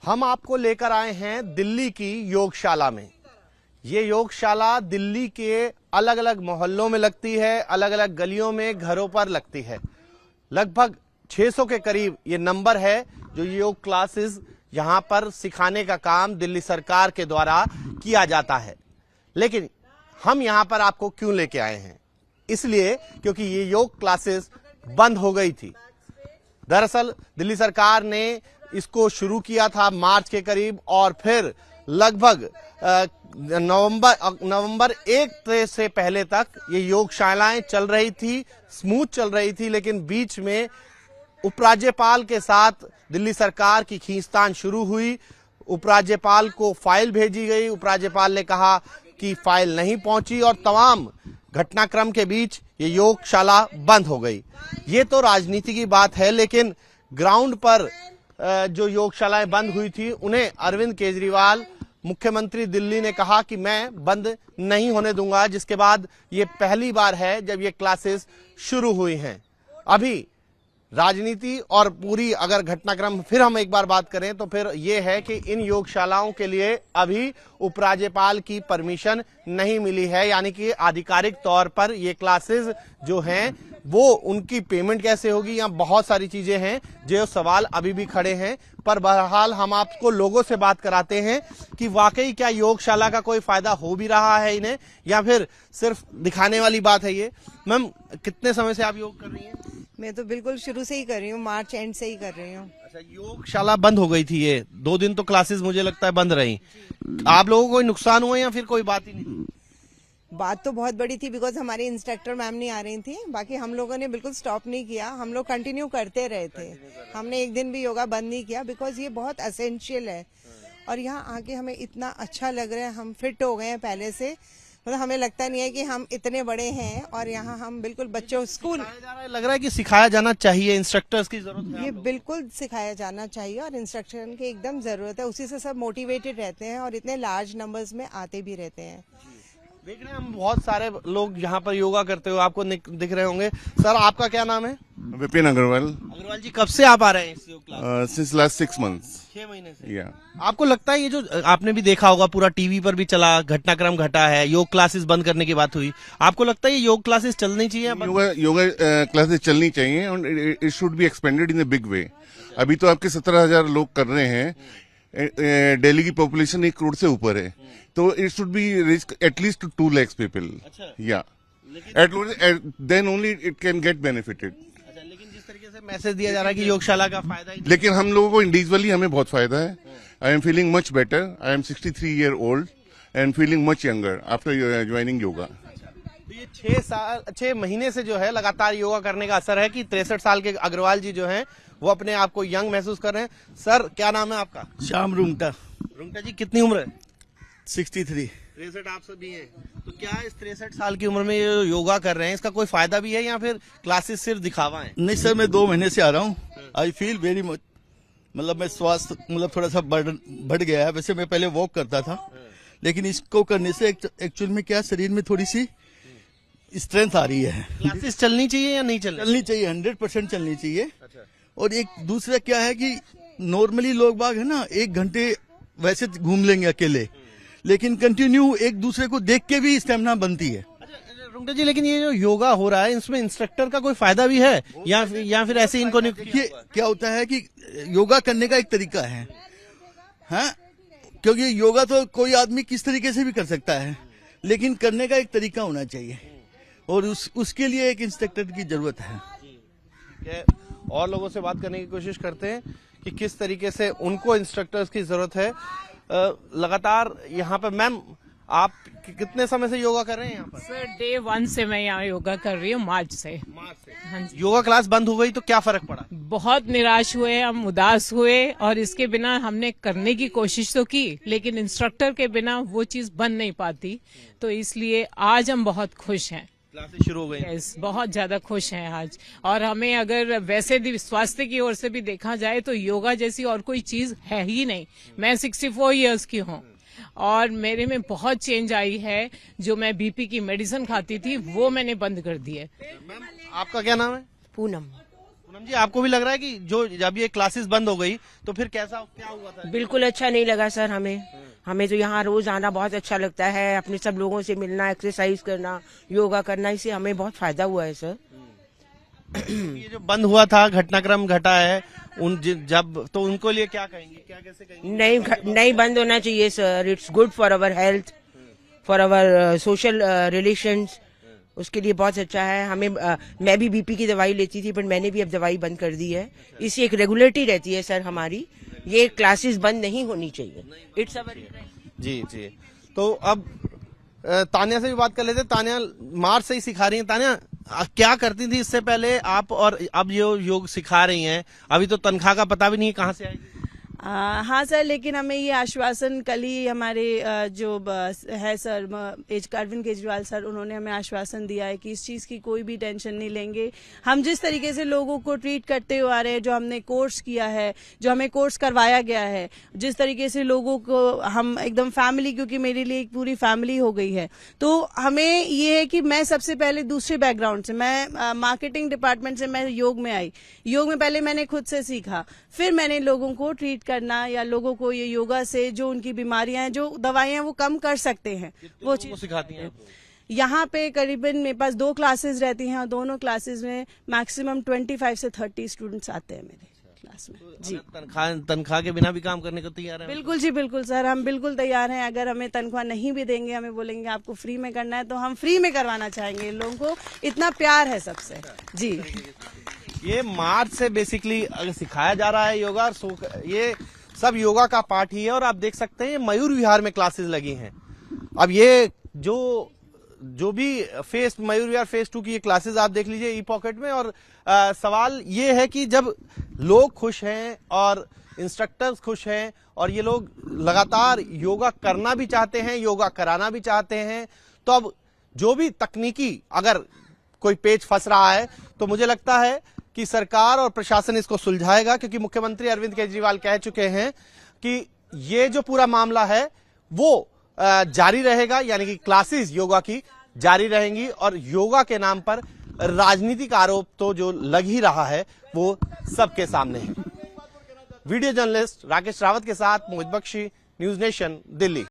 हम आपको लेकर आए हैं दिल्ली की योगशाला में। ये योगशाला दिल्ली के अलग अलग मोहल्लों में लगती है, अलग अलग गलियों में, घरों पर लगती है। लगभग 600 के करीब ये नंबर है जो योग क्लासेस यहाँ पर सिखाने का काम दिल्ली सरकार के द्वारा किया जाता है। लेकिन हम यहाँ पर आपको क्यों लेके आए हैं? इसलिए क्योंकि ये योग क्लासेस बंद हो गई थी। दरअसल दिल्ली सरकार ने इसको शुरू किया था मार्च के करीब, और फिर लगभग नवंबर 1 से पहले तक ये योगशालाएं चल रही थी, स्मूथ चल रही थी। लेकिन बीच में उपराज्यपाल के साथ दिल्ली सरकार की खींचतान शुरू हुई। उपराज्यपाल को फाइल भेजी गई, उपराज्यपाल ने कहा कि फाइल नहीं पहुंची और तमाम घटनाक्रम के बीच ये योगशाला बंद हो गई। ये तो राजनीति की बात है, लेकिन ग्राउंड पर जो योगशालाएं बंद हुई थी उन्हें अरविंद केजरीवाल मुख्यमंत्री दिल्ली ने कहा कि मैं बंद नहीं होने दूंगा, जिसके बाद ये पहली बार है जब ये क्लासेस शुरू हुई हैं। अभी राजनीति और पूरी अगर घटनाक्रम फिर हम एक बार बात करें तो फिर ये है कि इन योगशालाओं के लिए अभी उपराज्यपाल की परमिशन नहीं मिली है, यानी कि आधिकारिक तौर पर ये क्लासेस जो हैं वो उनकी पेमेंट कैसे होगी, या बहुत सारी चीजें हैं जो सवाल अभी भी खड़े हैं। पर बहरहाल हम आपको लोगों से बात कराते हैं कि वाकई क्या योगशाला का कोई फायदा हो भी रहा है इन्हें, या फिर सिर्फ दिखाने वाली बात है ये। मैम, कितने समय से आप योग कर रही हैं? मैं तो बिल्कुल शुरू से ही कर रही हूँ, मार्च एंड से ही कर रही हूँ। अच्छा, योगशाला बंद हो गई थी, ये 2 दिन तो क्लासेस मुझे लगता है बंद रही। आप लोगों को कोई नुकसान हुआ या फिर कोई बात ही नहीं? बात तो बहुत बड़ी थी, बिकॉज हमारी इंस्ट्रक्टर मैम नहीं आ रही थी। बाकी हम लोगों ने बिल्कुल स्टॉप नहीं किया, हम लोग कंटिन्यू करते रहे थे। हमने एक दिन भी योगा बंद नहीं किया, बिकॉज ये बहुत एसेंशियल है। और यहाँ आके हमें इतना अच्छा लग रहा है, हम फिट हो गए हैं पहले से। मतलब हमें लगता नहीं है कि हम इतने बड़े हैं, और यहाँ हम बिल्कुल बच्चों स्कूल लग रहा है कि सिखाया जाना चाहिए, इंस्ट्रक्टर्स की जरूरत है। ये बिल्कुल सिखाया जाना चाहिए और इंस्ट्रक्शन की एकदम जरूरत है। उसी से सब मोटिवेटेड रहते हैं और इतने लार्ज नंबर्स में आते भी रहते हैं। देख रहे हैं हम बहुत सारे लोग यहाँ पर योगा करते हुए आपको दिख रहे होंगे। सर, आपका क्या नाम है? विपिन अग्रवाल। अग्रवाल जी, कब से आप आ रहे हैं इस योग क्लास? Since last 6 months। 6 महीने से। या आपको लगता है ये जो आपने भी देखा होगा, पूरा टीवी पर भी चला, घटनाक्रम घटा है, योग क्लासेस बंद करने की बात हुई, आपको लगता है ये योग क्लासेस चलनी चाहिए? योगा क्लासेस चलनी चाहिए और it should be expanded in a big way. अभी तो आपके 17,000 लोग कर रहे हैं। दिल्ली की पॉपुलेशन 1 करोड़ से ऊपर है, तो it should be reach at least 2 lakhs people. या then only it can get benefited. लेकिन जिस तरीके से मैसेज दिया जा रहा है कि योगशाला का फायदा ही, लेकिन हम लोगों को इंडिविजुअली हमें बहुत फायदा है। I am feeling much better. I am 63 year old and feeling much younger after joining yoga. तो ये 6 महीने से जो है लगातार योगा करने का असर है कि 63 साल के अग्रवाल जी जो हैं वो अपने आप को यंग महसूस कर रहे हैं। सर, क्या नाम है आपका? श्याम रुंगटा। रुंगटा जी, कितनी उम्र है? 63। 63 आप सब भी हैं। तो क्या इस 63 साल की उम्र में ये योगा कर रहे हैं, इसका कोई फायदा भी है या फिर क्लासेस सिर्फ दिखावा है? नहीं सर, मैं 2 महीने से आ रहा हूँ। आई फील वेरी मच, मतलब मैं स्वास्थ्य मतलब थोड़ा सा बढ़ गया है। वैसे मैं पहले वॉक करता था, लेकिन इसको करने से एक्चुअल में क्या शरीर में थोड़ी सी स्ट्रेंथ आ रही है। क्लासेस चलनी चाहिए या नहीं चलनी चाहिए? 100% चलनी चाहिए। और एक दूसरा क्या है कि नॉर्मली लोग बाग है ना 1 घंटे वैसे घूम लेंगे अकेले, लेकिन कंटिन्यू एक दूसरे को देख के भी स्टेमिना बनती है। रुंगटा जी, लेकिन ये जो योगा हो रहा है इसमें इंस्ट्रक्टर का कोई फायदा भी है या फिर ऐसे इनको नहीं? देखिए क्या होता है कि योगा करने का एक तरीका है, हाँ, क्योंकि योगा तो कोई आदमी किस तरीके से भी कर सकता है, लेकिन करने का एक तरीका होना चाहिए और उसके लिए एक इंस्ट्रक्टर की जरूरत है। और लोगों से बात करने की कोशिश करते हैं कि किस तरीके से उनको इंस्ट्रक्टर्स की जरूरत है। लगातार यहाँ पे मैम, आप कितने समय से योगा कर रहे हैं यहाँ पर? सर, डे 1 से मैं यहाँ योगा कर रही हूँ, मार्च से। हाँ जी। योगा क्लास बंद हो गई तो क्या फर्क पड़ा? बहुत निराश हुए हम, उदास हुए, और इसके बिना हमने करने की कोशिश तो की, लेकिन इंस्ट्रक्टर के बिना वो चीज बन नहीं पाती। तो इसलिए आज हम बहुत खुश हैं, क्लासेस शुरू हो गई। यस, बहुत ज्यादा खुश हैं आज। और हमें अगर वैसे भी स्वास्थ्य की ओर से भी देखा जाए तो योगा जैसी और कोई चीज है ही नहीं। मैं 64 years की हूँ और मेरे में बहुत चेंज आई है। जो मैं बीपी की मेडिसिन खाती थी वो मैंने बंद कर दी है। मैम, आपका क्या नाम है? पूनम। पूनम जी, आपको भी लग रहा है कि जो जब ये क्लासेस बंद हो गई तो फिर क्या हुआ था? बिल्कुल अच्छा नहीं लगा सर हमें तो यहाँ रोज आना बहुत अच्छा लगता है, अपने सब लोगों से मिलना, एक्सरसाइज करना, योगा करना, इससे हमें बहुत फायदा हुआ है सर। ये जो बंद हुआ था, घटनाक्रम घटा है जब, तो उनको लिए क्या कहेंगे, कैसे कहेंगे? नहीं बंद होना चाहिए sir. It's good for our health, for our social relations, उसके लिए बहुत अच्छा है। हमें मैं भी बीपी की दवाई लेती थी, पर मैंने भी अब दवाई बंद कर दी है। इससे एक रेगुलरिटी रहती है सर हमारी। ये क्लासेस बंद नहीं होनी चाहिए। इट्स अवर जी। तो अब तानिया से भी बात कर लेते। तानिया मार्च से ही सिखा रही हैं। तानिया, क्या करती थी इससे पहले आप, और अब जो योग सिखा रही हैं, अभी तो तनख्वाह का पता भी नहीं है कहाँ से आएगी? हाँ सर, लेकिन हमें ये आश्वासन कल ही हमारे जो है सर अरविंद केजरीवाल सर, उन्होंने हमें आश्वासन दिया है कि इस चीज़ की कोई भी टेंशन नहीं लेंगे। हम जिस तरीके से लोगों को ट्रीट करते हुए आ रहे हैं, जो हमने कोर्स किया है, जो हमें कोर्स करवाया गया है, जिस तरीके से लोगों को हम एकदम फैमिली, क्योंकि मेरे लिए एक पूरी फैमिली हो गई है, तो हमें ये है कि मैं सबसे पहले दूसरे बैकग्राउंड से, मैं मार्केटिंग डिपार्टमेंट से मैं योग में आई। योग में पहले मैंने खुद से सीखा, फिर मैंने लोगों को ट्रीट करना या लोगों को ये योगा से जो उनकी बीमारियां हैं, जो दवाइयां हैं, वो कम कर सकते हैं, वो चीज सिखाती हैं। यहाँ पे करीबन मेरे पास 2 क्लासेस रहती हैं और दोनों क्लासेस में मैक्सिमम 25 से 30 स्टूडेंट्स आते हैं मेरे क्लास में। जी, तनख्वाह के बिना भी काम करने को तैयार है? बिल्कुल जी, बिल्कुल सर, हम बिल्कुल तैयार हैं। अगर हमें तनख्वाह नहीं भी देंगे, हमें बोलेंगे आपको फ्री में करना है, तो हम फ्री में करवाना चाहेंगे। लोगों को इतना प्यार है सबसे। जी, ये मार्च से बेसिकली सिखाया जा रहा है योगा, ये सब योगा का पार्ट ही है। और आप देख सकते हैं मयूर विहार में क्लासेस लगी हैं। अब ये जो भी मयूर विहार फेज 2 की ये क्लासेस आप देख लीजिए ई पॉकेट में। और सवाल ये है कि जब लोग खुश हैं और इंस्ट्रक्टर्स खुश हैं और ये लोग लगातार योगा करना भी चाहते हैं, योगा कराना भी चाहते हैं, तो अब जो भी तकनीकी अगर कोई पेच फंस रहा है, तो मुझे लगता है कि सरकार और प्रशासन इसको सुलझाएगा, क्योंकि मुख्यमंत्री अरविंद केजरीवाल कह चुके हैं कि ये जो पूरा मामला है वो जारी रहेगा, यानी कि क्लासेस योगा की जारी रहेंगी। और योगा के नाम पर राजनीतिक आरोप तो जो लग ही रहा है वो सबके सामने है। वीडियो जर्नलिस्ट राकेश रावत के साथ मोहित बख्शी, न्यूज नेशन, दिल्ली।